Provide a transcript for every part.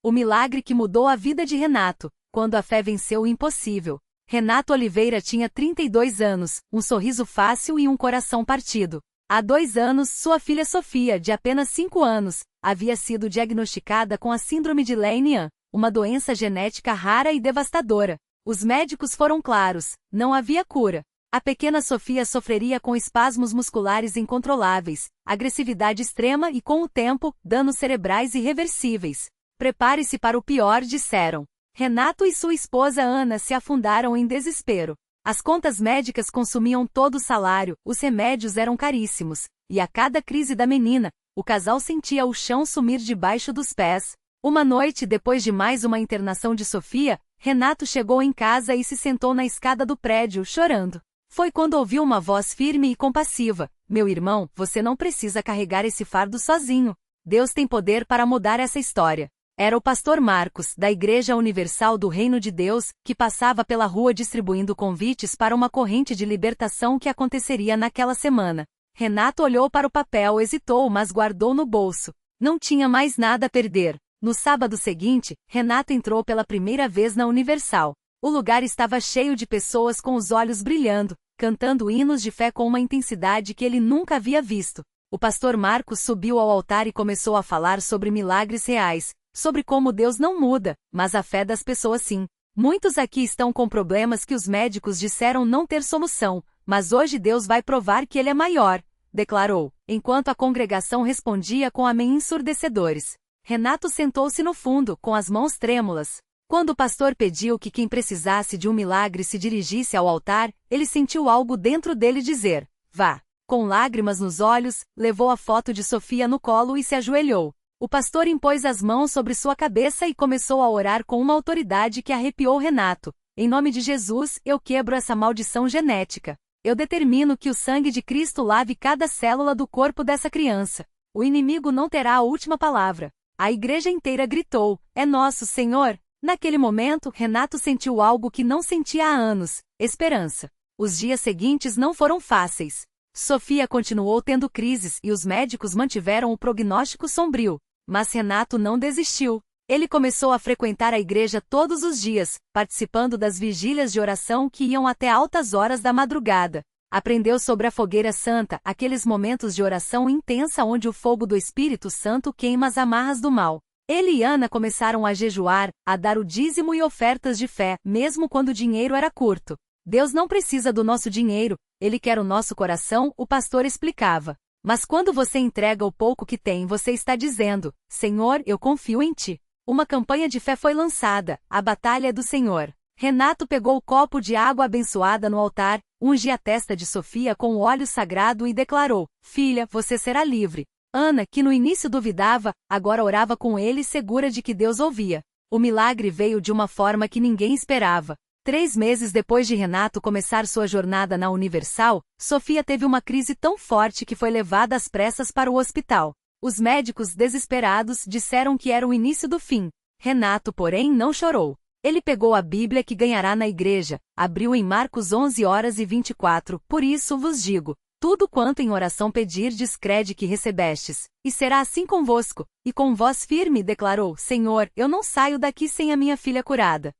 O milagre que mudou a vida de Renato, quando a fé venceu o impossível. Renato Oliveira tinha 32 anos, um sorriso fácil e um coração partido. Há 2 anos, sua filha Sofia, de apenas 5 anos, havia sido diagnosticada com a síndrome de Leigh-Malin, uma doença genética rara e devastadora. Os médicos foram claros: não havia cura. A pequena Sofia sofreria com espasmos musculares incontroláveis, agressividade extrema e, com o tempo, danos cerebrais irreversíveis. Prepare-se para o pior, disseram. Renato e sua esposa Ana se afundaram em desespero. As contas médicas consumiam todo o salário, os remédios eram caríssimos, e a cada crise da menina, o casal sentia o chão sumir debaixo dos pés. Uma noite depois de mais uma internação de Sofia, Renato chegou em casa e se sentou na escada do prédio, chorando. Foi quando ouviu uma voz firme e compassiva: meu irmão, você não precisa carregar esse fardo sozinho. Deus tem poder para mudar essa história. Era o pastor Marcos, da Igreja Universal do Reino de Deus, que passava pela rua distribuindo convites para uma corrente de libertação que aconteceria naquela semana. Renato olhou para o papel, hesitou, mas guardou no bolso. Não tinha mais nada a perder. No sábado seguinte, Renato entrou pela primeira vez na Universal. O lugar estava cheio de pessoas com os olhos brilhando, cantando hinos de fé com uma intensidade que ele nunca havia visto. O pastor Marcos subiu ao altar e começou a falar sobre milagres reais, sobre como Deus não muda, mas a fé das pessoas sim. Muitos aqui estão com problemas que os médicos disseram não ter solução, mas hoje Deus vai provar que Ele é maior, declarou, enquanto a congregação respondia com amém ensurdecedores. Renato sentou-se no fundo, com as mãos trêmulas. Quando o pastor pediu que quem precisasse de um milagre se dirigisse ao altar, ele sentiu algo dentro dele dizer: vá. Com lágrimas nos olhos, levou a foto de Sofia no colo e se ajoelhou. O pastor impôs as mãos sobre sua cabeça e começou a orar com uma autoridade que arrepiou Renato. Em nome de Jesus, eu quebro essa maldição genética. Eu determino que o sangue de Cristo lave cada célula do corpo dessa criança. O inimigo não terá a última palavra. A igreja inteira gritou: é nosso, Senhor! Naquele momento, Renato sentiu algo que não sentia há anos: esperança. Os dias seguintes não foram fáceis. Sofia continuou tendo crises e os médicos mantiveram o prognóstico sombrio. Mas Renato não desistiu. Ele começou a frequentar a igreja todos os dias, participando das vigílias de oração que iam até altas horas da madrugada. Aprendeu sobre a fogueira santa, aqueles momentos de oração intensa onde o fogo do Espírito Santo queima as amarras do mal. Ele e Ana começaram a jejuar, a dar o dízimo e ofertas de fé, mesmo quando o dinheiro era curto. Deus não precisa do nosso dinheiro, Ele quer o nosso coração, o pastor explicava. Mas quando você entrega o pouco que tem, você está dizendo: Senhor, eu confio em Ti. Uma campanha de fé foi lançada, a batalha é do Senhor. Renato pegou o copo de água abençoada no altar, ungiu a testa de Sofia com o óleo sagrado e declarou: filha, você será livre. Ana, que no início duvidava, agora orava com ele segura de que Deus ouvia. O milagre veio de uma forma que ninguém esperava. 3 meses depois de Renato começar sua jornada na Universal, Sofia teve uma crise tão forte que foi levada às pressas para o hospital. Os médicos, desesperados, disseram que era o início do fim. Renato, porém, não chorou. Ele pegou a Bíblia que ganhará na igreja, abriu em Marcos 11h24, por isso vos digo, tudo quanto em oração pedirdes crede que recebestes, e será assim convosco, e com voz firme declarou: Senhor, eu não saio daqui sem a minha filha curada.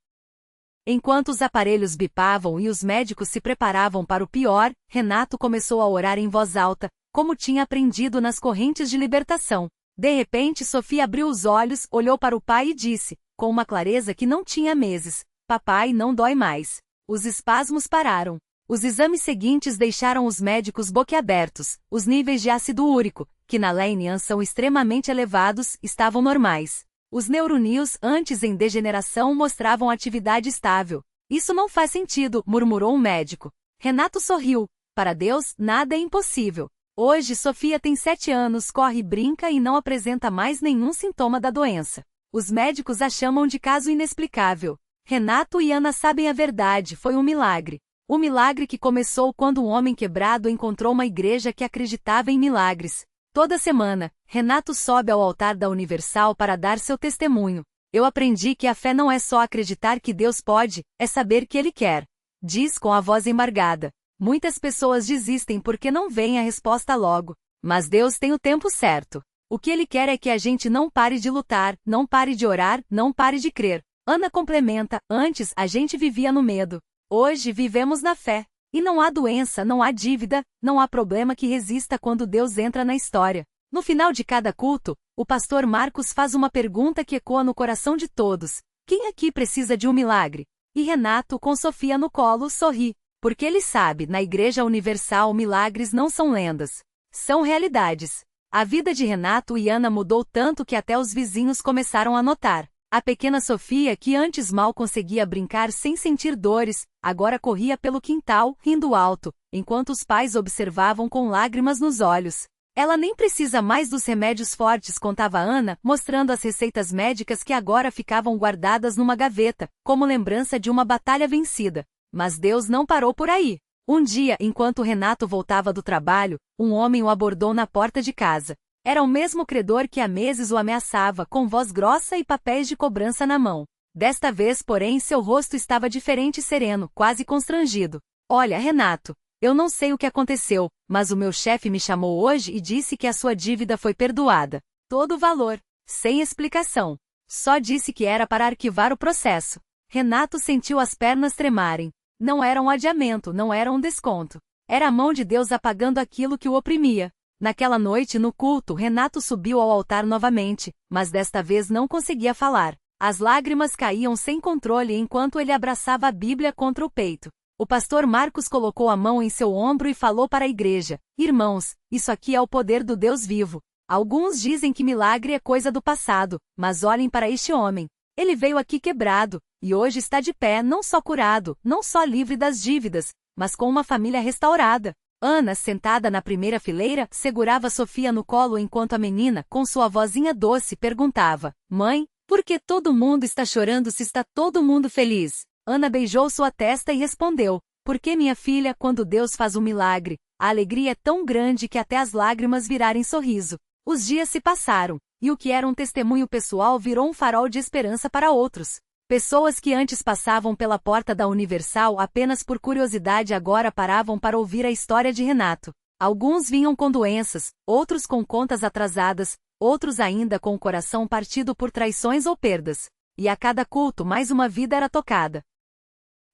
Enquanto os aparelhos bipavam e os médicos se preparavam para o pior, Renato começou a orar em voz alta, como tinha aprendido nas correntes de libertação. De repente Sofia abriu os olhos, olhou para o pai e disse, com uma clareza que não tinha meses: papai, não dói mais. Os espasmos pararam. Os exames seguintes deixaram os médicos boquiabertos. Os níveis de ácido úrico, que na Leigh-Malin são extremamente elevados, estavam normais. Os neurônios, antes em degeneração, mostravam atividade estável. Isso não faz sentido, murmurou um médico. Renato sorriu. Para Deus, nada é impossível. Hoje Sofia tem 7 anos, corre e brinca e não apresenta mais nenhum sintoma da doença. Os médicos a chamam de caso inexplicável. Renato e Ana sabem a verdade, foi um milagre. Um milagre que começou quando um homem quebrado encontrou uma igreja que acreditava em milagres. Toda semana, Renato sobe ao altar da Universal para dar seu testemunho. Eu aprendi que a fé não é só acreditar que Deus pode, é saber que Ele quer. Diz com a voz embargada. Muitas pessoas desistem porque não veem a resposta logo. Mas Deus tem o tempo certo. O que ele quer é que a gente não pare de lutar, não pare de orar, não pare de crer. Ana complementa, antes a gente vivia no medo. Hoje vivemos na fé. E não há doença, não há dívida, não há problema que resista quando Deus entra na história. No final de cada culto, o pastor Marcos faz uma pergunta que ecoa no coração de todos. Quem aqui precisa de um milagre? E Renato, com Sofia no colo, sorri. Porque ele sabe, na Igreja Universal milagres não são lendas. São realidades. A vida de Renato e Ana mudou tanto que até os vizinhos começaram a notar. A pequena Sofia, que antes mal conseguia brincar sem sentir dores, agora corria pelo quintal, rindo alto, enquanto os pais observavam com lágrimas nos olhos. Ela nem precisa mais dos remédios fortes, contava Ana, mostrando as receitas médicas que agora ficavam guardadas numa gaveta, como lembrança de uma batalha vencida. Mas Deus não parou por aí. Um dia, enquanto Renato voltava do trabalho, um homem o abordou na porta de casa. Era o mesmo credor que há meses o ameaçava, com voz grossa e papéis de cobrança na mão. Desta vez, porém, seu rosto estava diferente e sereno, quase constrangido. Olha, Renato, eu não sei o que aconteceu, mas o meu chefe me chamou hoje e disse que a sua dívida foi perdoada. Todo o valor. Sem explicação. Só disse que era para arquivar o processo. Renato sentiu as pernas tremarem. Não era um adiamento, não era um desconto. Era a mão de Deus apagando aquilo que o oprimia. Naquela noite no culto, Renato subiu ao altar novamente, mas desta vez não conseguia falar. As lágrimas caíam sem controle enquanto ele abraçava a Bíblia contra o peito. O pastor Marcos colocou a mão em seu ombro e falou para a igreja: Irmãos, isso aqui é o poder do Deus vivo. Alguns dizem que milagre é coisa do passado, mas olhem para este homem. Ele veio aqui quebrado, e hoje está de pé, não só curado, não só livre das dívidas, mas com uma família restaurada. Ana, sentada na primeira fileira, segurava Sofia no colo enquanto a menina, com sua vozinha doce, perguntava: Mãe, por que todo mundo está chorando se está todo mundo feliz? Ana beijou sua testa e respondeu: Porque minha filha, quando Deus faz um milagre, a alegria é tão grande que até as lágrimas virarem sorriso. Os dias se passaram, e o que era um testemunho pessoal virou um farol de esperança para outros. Pessoas que antes passavam pela porta da Universal apenas por curiosidade agora paravam para ouvir a história de Renato. Alguns vinham com doenças, outros com contas atrasadas, outros ainda com o coração partido por traições ou perdas. E a cada culto mais uma vida era tocada.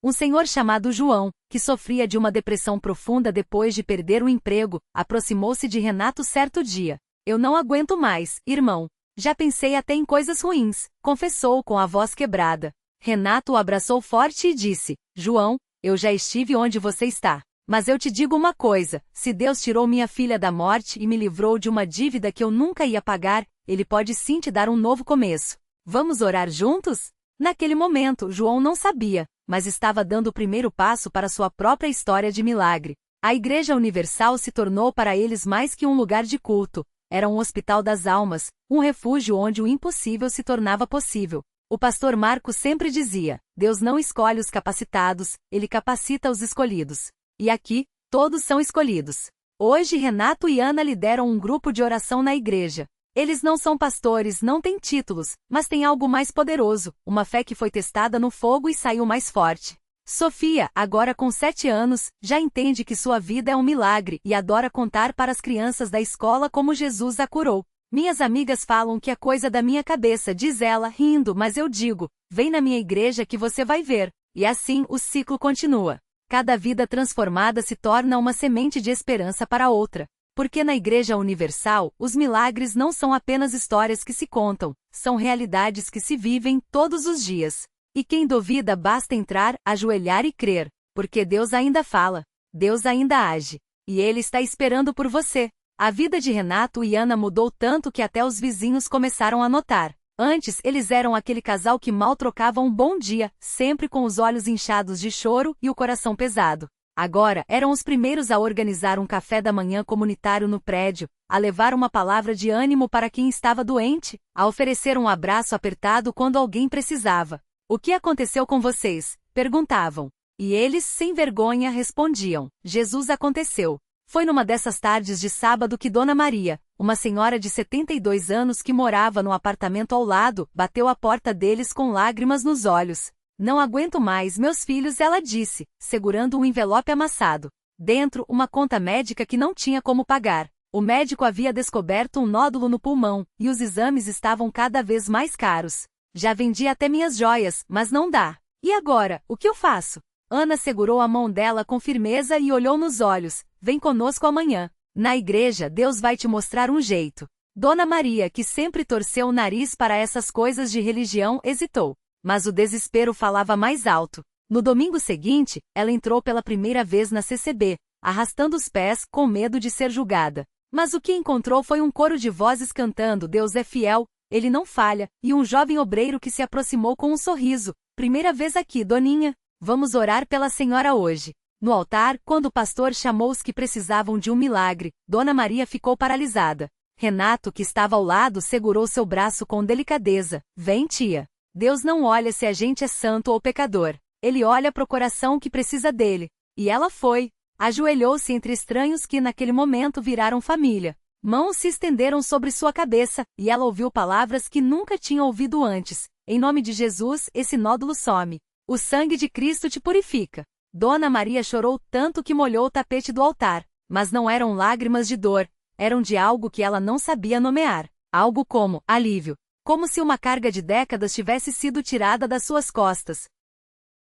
Um senhor chamado João, que sofria de uma depressão profunda depois de perder o emprego, aproximou-se de Renato certo dia. Eu não aguento mais, irmão. Já pensei até em coisas ruins, confessou com a voz quebrada. Renato o abraçou forte e disse: João, eu já estive onde você está. Mas eu te digo uma coisa, se Deus tirou minha filha da morte e me livrou de uma dívida que eu nunca ia pagar, Ele pode sim te dar um novo começo. Vamos orar juntos? Naquele momento, João não sabia, mas estava dando o primeiro passo para sua própria história de milagre. A Igreja Universal se tornou para eles mais que um lugar de culto. Era um hospital das almas, um refúgio onde o impossível se tornava possível. O pastor Marcos sempre dizia: Deus não escolhe os capacitados, Ele capacita os escolhidos. E aqui, todos são escolhidos. Hoje Renato e Ana lideram um grupo de oração na igreja. Eles não são pastores, não têm títulos, mas têm algo mais poderoso, uma fé que foi testada no fogo e saiu mais forte. Sofia, agora com 7 anos, já entende que sua vida é um milagre e adora contar para as crianças da escola como Jesus a curou. Minhas amigas falam que é coisa da minha cabeça, diz ela, rindo, mas eu digo: vem na minha igreja que você vai ver. E assim, o ciclo continua. Cada vida transformada se torna uma semente de esperança para outra. Porque na Igreja Universal, os milagres não são apenas histórias que se contam, são realidades que se vivem todos os dias. E quem duvida basta entrar, ajoelhar e crer, porque Deus ainda fala, Deus ainda age, e Ele está esperando por você. A vida de Renato e Ana mudou tanto que até os vizinhos começaram a notar. Antes, eles eram aquele casal que mal trocava um bom dia, sempre com os olhos inchados de choro e o coração pesado. Agora, eram os primeiros a organizar um café da manhã comunitário no prédio, a levar uma palavra de ânimo para quem estava doente, a oferecer um abraço apertado quando alguém precisava. O que aconteceu com vocês? Perguntavam. E eles, sem vergonha, respondiam: Jesus aconteceu. Foi numa dessas tardes de sábado que Dona Maria, uma senhora de 72 anos que morava no apartamento ao lado, bateu à porta deles com lágrimas nos olhos. Não aguento mais, meus filhos, ela disse, segurando um envelope amassado. Dentro, uma conta médica que não tinha como pagar. O médico havia descoberto um nódulo no pulmão, e os exames estavam cada vez mais caros. Já vendi até minhas joias, mas não dá. E agora, o que eu faço? Ana segurou a mão dela com firmeza e olhou nos olhos. Vem conosco amanhã. Na igreja, Deus vai te mostrar um jeito. Dona Maria, que sempre torceu o nariz para essas coisas de religião, hesitou. Mas o desespero falava mais alto. No domingo seguinte, ela entrou pela primeira vez na CCB, arrastando os pés, com medo de ser julgada. Mas o que encontrou foi um coro de vozes cantando Deus é fiel, Ele não falha, e um jovem obreiro que se aproximou com um sorriso. Primeira vez aqui, Doninha. Vamos orar pela senhora hoje. No altar, quando o pastor chamou os que precisavam de um milagre, Dona Maria ficou paralisada. Renato, que estava ao lado, segurou seu braço com delicadeza. Vem, tia. Deus não olha se a gente é santo ou pecador. Ele olha pro coração que precisa dele. E ela foi. Ajoelhou-se entre estranhos que naquele momento viraram família. Mãos se estenderam sobre sua cabeça, e ela ouviu palavras que nunca tinha ouvido antes. Em nome de Jesus, esse nódulo some. O sangue de Cristo te purifica. Dona Maria chorou tanto que molhou o tapete do altar. Mas não eram lágrimas de dor, eram de algo que ela não sabia nomear. Algo como alívio. Como se uma carga de décadas tivesse sido tirada das suas costas.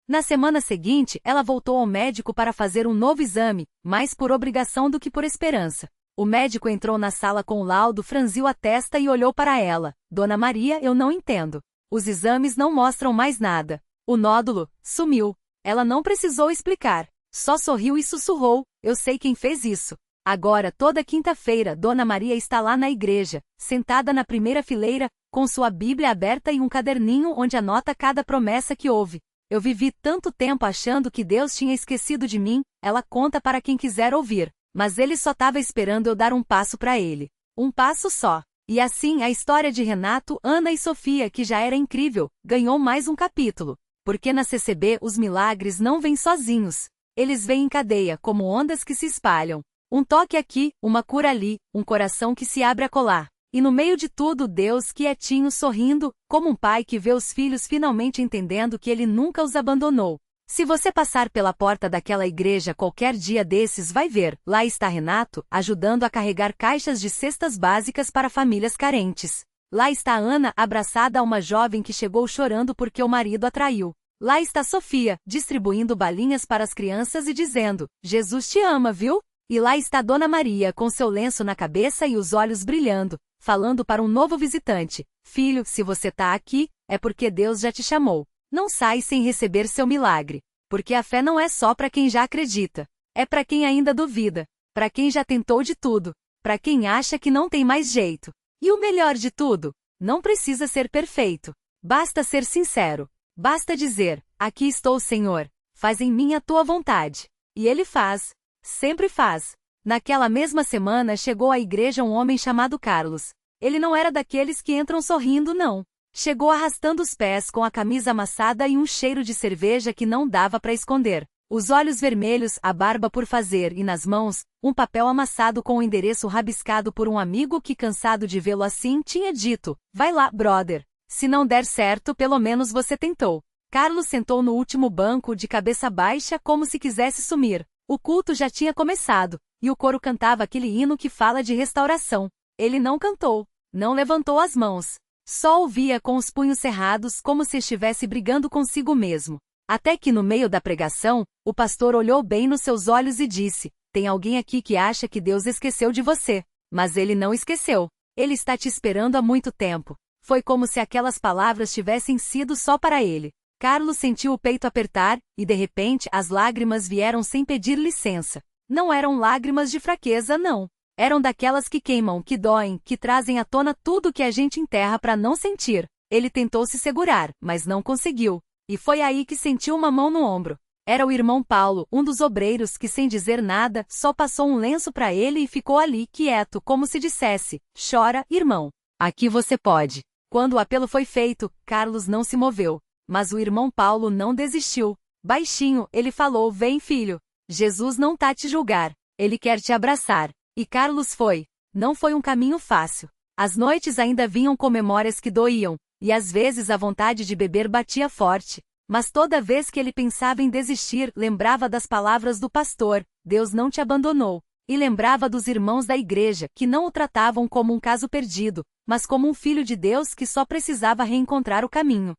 Na semana seguinte, ela voltou ao médico para fazer um novo exame, mais por obrigação do que por esperança. O médico entrou na sala com o laudo, franziu a testa e olhou para ela. Dona Maria, eu não entendo. Os exames não mostram mais nada. O nódulo sumiu. Ela não precisou explicar. Só sorriu e sussurrou, eu sei quem fez isso. Agora, toda quinta-feira, Dona Maria está lá na igreja, sentada na primeira fileira, com sua Bíblia aberta e um caderninho onde anota cada promessa que houve. Eu vivi tanto tempo achando que Deus tinha esquecido de mim, ela conta para quem quiser ouvir. Mas ele só estava esperando eu dar um passo para ele. Um passo só. E assim, a história de Renato, Ana e Sofia, que já era incrível, ganhou mais um capítulo. Porque na CCB os milagres não vêm sozinhos. Eles vêm em cadeia, como ondas que se espalham. Um toque aqui, uma cura ali, um coração que se abre a colar. E no meio de tudo, Deus quietinho sorrindo, como um pai que vê os filhos finalmente entendendo que ele nunca os abandonou. Se você passar pela porta daquela igreja qualquer dia desses, vai ver, lá está Renato, ajudando a carregar caixas de cestas básicas para famílias carentes. Lá está Ana, abraçada a uma jovem que chegou chorando porque o marido a traiu. Lá está Sofia, distribuindo balinhas para as crianças e dizendo, Jesus te ama, viu? E lá está Dona Maria com seu lenço na cabeça e os olhos brilhando, falando para um novo visitante, filho, se você tá aqui, é porque Deus já te chamou. Não sai sem receber seu milagre. Porque a fé não é só para quem já acredita. É para quem ainda duvida. Para quem já tentou de tudo. Para quem acha que não tem mais jeito. E o melhor de tudo, não precisa ser perfeito. Basta ser sincero. Basta dizer, aqui estou, Senhor. Faz em mim a tua vontade. E ele faz. Sempre faz. Naquela mesma semana chegou à igreja um homem chamado Carlos. Ele não era daqueles que entram sorrindo, não. Chegou arrastando os pés com a camisa amassada e um cheiro de cerveja que não dava para esconder. Os olhos vermelhos, a barba por fazer e nas mãos, um papel amassado com o endereço rabiscado por um amigo que, cansado de vê-lo assim, tinha dito, vai lá, brother. Se não der certo, pelo menos você tentou. Carlos sentou no último banco de cabeça baixa como se quisesse sumir. O culto já tinha começado, e o coro cantava aquele hino que fala de restauração. Ele não cantou, não levantou as mãos. Só ouvia com os punhos cerrados como se estivesse brigando consigo mesmo. Até que no meio da pregação, o pastor olhou bem nos seus olhos e disse, tem alguém aqui que acha que Deus esqueceu de você. Mas ele não esqueceu. Ele está te esperando há muito tempo. Foi como se aquelas palavras tivessem sido só para ele. Carlos sentiu o peito apertar, e de repente as lágrimas vieram sem pedir licença. Não eram lágrimas de fraqueza, não. Eram daquelas que queimam, que doem, que trazem à tona tudo que a gente enterra para não sentir. Ele tentou se segurar, mas não conseguiu. E foi aí que sentiu uma mão no ombro. Era o irmão Paulo, um dos obreiros que, sem dizer nada, só passou um lenço para ele e ficou ali, quieto, como se dissesse, chora, irmão. Aqui você pode. Quando o apelo foi feito, Carlos não se moveu. Mas o irmão Paulo não desistiu. Baixinho, ele falou, vem filho. Jesus não tá te julgar. Ele quer te abraçar. E Carlos foi. Não foi um caminho fácil. As noites ainda vinham com memórias que doíam, e às vezes a vontade de beber batia forte. Mas toda vez que ele pensava em desistir, lembrava das palavras do pastor, Deus não te abandonou. e lembrava dos irmãos da igreja que não o tratavam como um caso perdido, mas como um filho de Deus que só precisava reencontrar o caminho.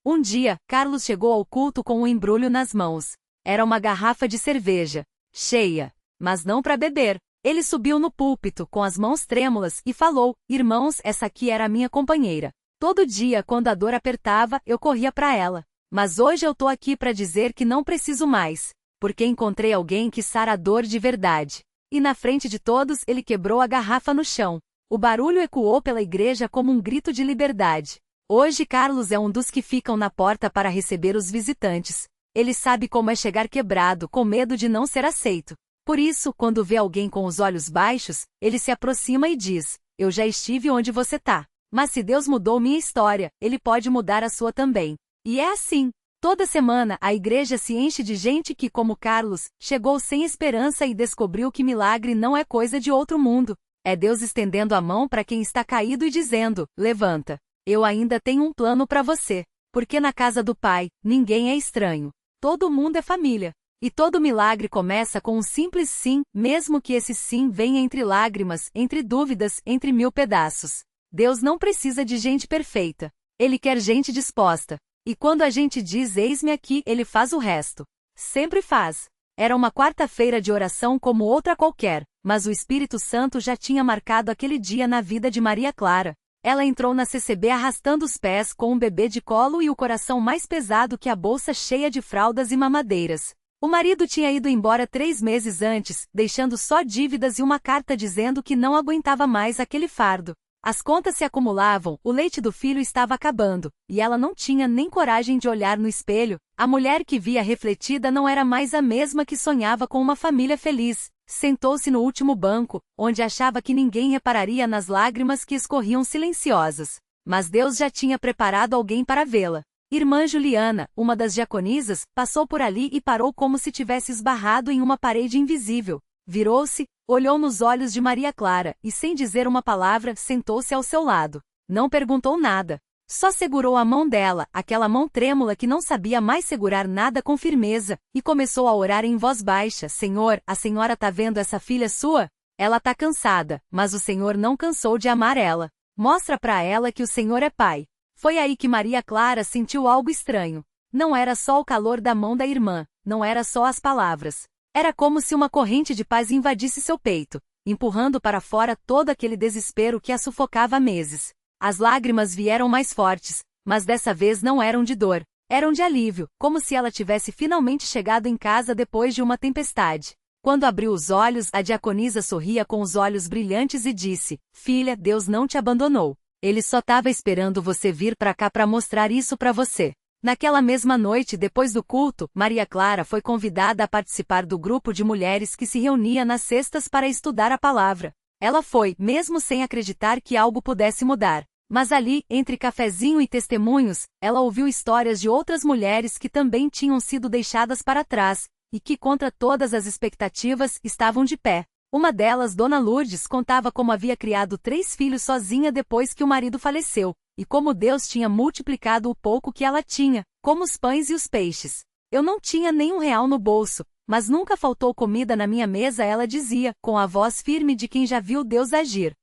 Um dia, Carlos chegou ao culto com um embrulho nas mãos. Era uma garrafa de cerveja, cheia, mas não para beber. Ele subiu no púlpito com as mãos trêmulas e falou: irmãos, essa aqui era a minha companheira. Todo dia, quando a dor apertava, eu corria para ela. Mas hoje eu tô aqui para dizer que não preciso mais, porque encontrei alguém que sara a dor de verdade. E na frente de todos ele quebrou a garrafa no chão. O barulho ecoou pela igreja como um grito de liberdade. Hoje Carlos é um dos que ficam na porta para receber os visitantes. Ele sabe como é chegar quebrado, com medo de não ser aceito. Por isso, quando vê alguém com os olhos baixos, ele se aproxima e diz: eu já estive onde você tá. Mas se Deus mudou minha história, Ele pode mudar a sua também. E é assim. Toda semana a igreja se enche de gente que, como Carlos, chegou sem esperança e descobriu que milagre não é coisa de outro mundo. É Deus estendendo a mão para quem está caído e dizendo: levanta. Eu ainda tenho um plano para você. Porque na casa do Pai, ninguém é estranho. Todo mundo é família. E todo milagre começa com um simples sim, mesmo que esse sim venha entre lágrimas, entre dúvidas, entre 1000 pedaços. Deus não precisa de gente perfeita. Ele quer gente disposta. E quando a gente diz eis-me aqui, Ele faz o resto. Sempre faz. Era uma quarta-feira de oração como outra qualquer, mas o Espírito Santo já tinha marcado aquele dia na vida de Maria Clara. Ela entrou na CCB arrastando os pés com um bebê de colo e o coração mais pesado que a bolsa cheia de fraldas e mamadeiras. O marido tinha ido embora 3 meses antes, deixando só dívidas e uma carta dizendo que não aguentava mais aquele fardo. As contas se acumulavam, o leite do filho estava acabando, e ela não tinha nem coragem de olhar no espelho. A mulher que via refletida não era mais a mesma que sonhava com uma família feliz. Sentou-se no último banco, onde achava que ninguém repararia nas lágrimas que escorriam silenciosas. Mas Deus já tinha preparado alguém para vê-la. Irmã Juliana, uma das diaconisas, passou por ali e parou como se tivesse esbarrado em uma parede invisível. Virou-se, olhou nos olhos de Maria Clara, e sem dizer uma palavra, sentou-se ao seu lado. Não perguntou nada. Só segurou a mão dela, aquela mão trêmula que não sabia mais segurar nada com firmeza, e começou a orar em voz baixa: Senhor, a senhora tá vendo essa filha sua? Ela tá cansada, mas o Senhor não cansou de amar ela. Mostra pra ela que o Senhor é Pai. Foi aí que Maria Clara sentiu algo estranho. Não era só o calor da mão da irmã, não era só as palavras. Era como se uma corrente de paz invadisse seu peito, empurrando para fora todo aquele desespero que a sufocava há meses. As lágrimas vieram mais fortes, mas dessa vez não eram de dor, eram de alívio, como se ela tivesse finalmente chegado em casa depois de uma tempestade. Quando abriu os olhos, a diaconisa sorria com os olhos brilhantes e disse: Filha, Deus não te abandonou. Ele só estava esperando você vir para cá para mostrar isso para você. Naquela mesma noite, depois do culto, Maria Clara foi convidada a participar do grupo de mulheres que se reunia nas sextas para estudar a palavra. Ela foi, mesmo sem acreditar que algo pudesse mudar. Mas ali, entre cafezinho e testemunhos, ela ouviu histórias de outras mulheres que também tinham sido deixadas para trás, e que, contra todas as expectativas, estavam de pé. Uma delas, Dona Lourdes, contava como havia criado 3 filhos sozinha depois que o marido faleceu. E como Deus tinha multiplicado o pouco que ela tinha, como os pães e os peixes. Eu não tinha nem R$1 no bolso, mas nunca faltou comida na minha mesa, ela dizia, com a voz firme de quem já viu Deus agir.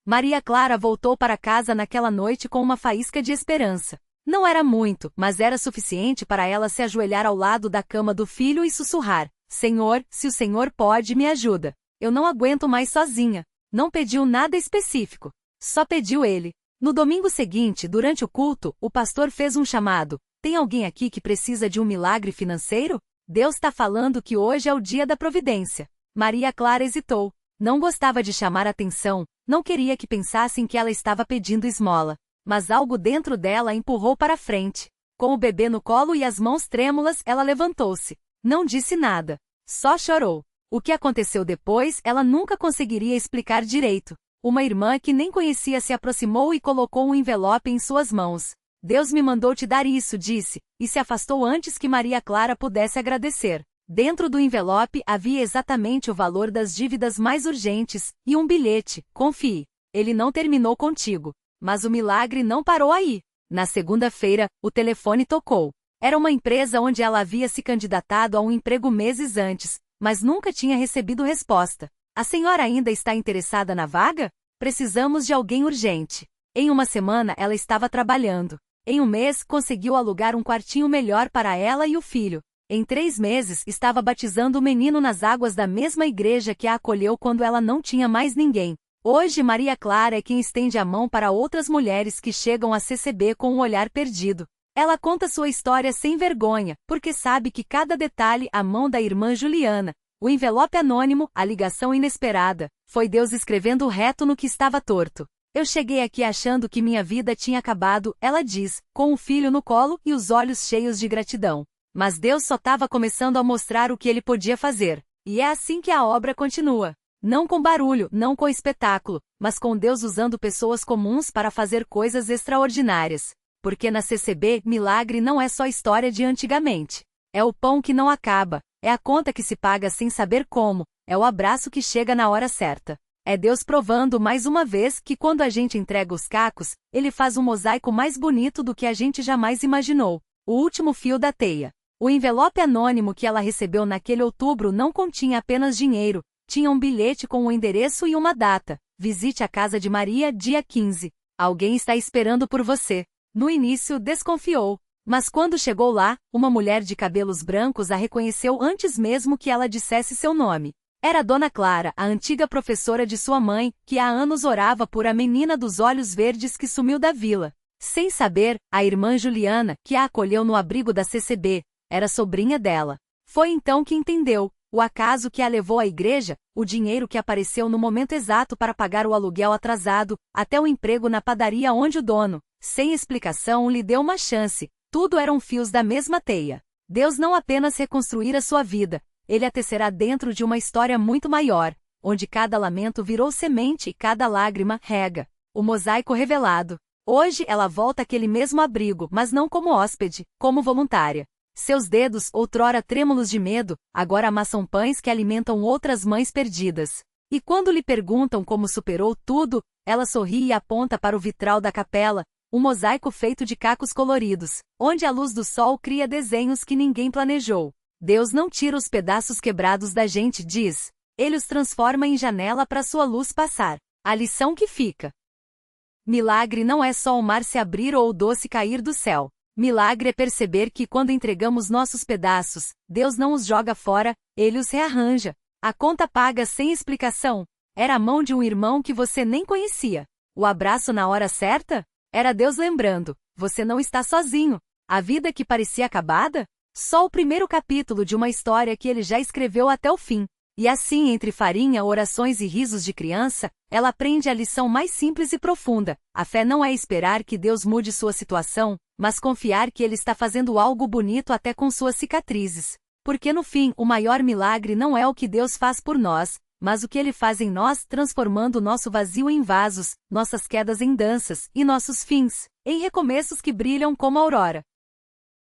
Maria Clara voltou para casa naquela noite com uma faísca de esperança. Não era muito, mas era suficiente para ela se ajoelhar ao lado da cama do filho e sussurrar: Senhor, se o Senhor pode, me ajuda. Eu não aguento mais sozinha. Não pediu nada específico. Só pediu ele. No domingo seguinte, durante o culto, o pastor fez um chamado. Tem alguém aqui que precisa de um milagre financeiro? Deus está falando que hoje é o dia da providência. Maria Clara hesitou. Não gostava de chamar atenção, não queria que pensassem que ela estava pedindo esmola. Mas algo dentro dela a empurrou para frente. Com o bebê no colo e as mãos trêmulas, ela levantou-se. Não disse nada. Só chorou. O que aconteceu depois, ela nunca conseguiria explicar direito. Uma irmã que nem conhecia se aproximou e colocou um envelope em suas mãos. Deus me mandou te dar isso, disse, e se afastou antes que Maria Clara pudesse agradecer. Dentro do envelope havia exatamente o valor das dívidas mais urgentes, e um bilhete: confie. Ele não terminou contigo. Mas o milagre não parou aí. Na segunda-feira, o telefone tocou. Era uma empresa onde ela havia se candidatado a um emprego meses antes, mas nunca tinha recebido resposta. A senhora ainda está interessada na vaga? Precisamos de alguém urgente. Em uma semana ela estava trabalhando. Em um mês, conseguiu alugar um quartinho melhor para ela e o filho. Em 3 meses, estava batizando o menino nas águas da mesma igreja que a acolheu quando ela não tinha mais ninguém. Hoje Maria Clara é quem estende a mão para outras mulheres que chegam a CCB com um olhar perdido. Ela conta sua história sem vergonha, porque sabe que cada detalhe, a mão da irmã Juliana, o envelope anônimo, a ligação inesperada, foi Deus escrevendo reto no que estava torto. Eu cheguei aqui achando que minha vida tinha acabado, ela diz, com o filho no colo e os olhos cheios de gratidão. Mas Deus só estava começando a mostrar o que ele podia fazer. E é assim que a obra continua. Não com barulho, não com espetáculo, mas com Deus usando pessoas comuns para fazer coisas extraordinárias. Porque na CCB, milagre não é só história de antigamente. É o pão que não acaba, é a conta que se paga sem saber como, é o abraço que chega na hora certa. É Deus provando mais uma vez que quando a gente entrega os cacos, ele faz um mosaico mais bonito do que a gente jamais imaginou. O último fio da teia. O envelope anônimo que ela recebeu naquele outubro não continha apenas dinheiro, tinha um bilhete com um endereço e uma data. Visite a casa de Maria, dia 15. Alguém está esperando por você. No início, desconfiou. Mas quando chegou lá, uma mulher de cabelos brancos a reconheceu antes mesmo que ela dissesse seu nome. Era Dona Clara, a antiga professora de sua mãe, que há anos orava por a menina dos olhos verdes que sumiu da vila. Sem saber, a irmã Juliana, que a acolheu no abrigo da CCB, era sobrinha dela. Foi então que entendeu o acaso que a levou à igreja, o dinheiro que apareceu no momento exato para pagar o aluguel atrasado, até o emprego na padaria onde o dono, sem explicação, lhe deu uma chance. Tudo eram fios da mesma teia. Deus não apenas reconstruir a sua vida, ele a tecerá dentro de uma história muito maior, onde cada lamento virou semente e cada lágrima rega. O mosaico revelado. Hoje ela volta àquele mesmo abrigo, mas não como hóspede, como voluntária. Seus dedos, outrora trêmulos de medo, agora amassam pães que alimentam outras mães perdidas. E quando lhe perguntam como superou tudo, ela sorri e aponta para o vitral da capela, um mosaico feito de cacos coloridos, onde a luz do sol cria desenhos que ninguém planejou. Deus não tira os pedaços quebrados da gente, diz. Ele os transforma em janela para sua luz passar. A lição que fica. Milagre não é só o mar se abrir ou o doce cair do céu. Milagre é perceber que quando entregamos nossos pedaços, Deus não os joga fora, ele os rearranja. A conta paga sem explicação. Era a mão de um irmão que você nem conhecia. O abraço na hora certa? Era Deus lembrando, você não está sozinho. A vida que parecia acabada? Só o primeiro capítulo de uma história que ele já escreveu até o fim. E assim, entre farinha, orações e risos de criança, ela aprende a lição mais simples e profunda. A fé não é esperar que Deus mude sua situação, mas confiar que ele está fazendo algo bonito até com suas cicatrizes. Porque no fim, o maior milagre não é o que Deus faz por nós, mas o que ele faz em nós, transformando nosso vazio em vasos, nossas quedas em danças, e nossos fins, em recomeços que brilham como a aurora.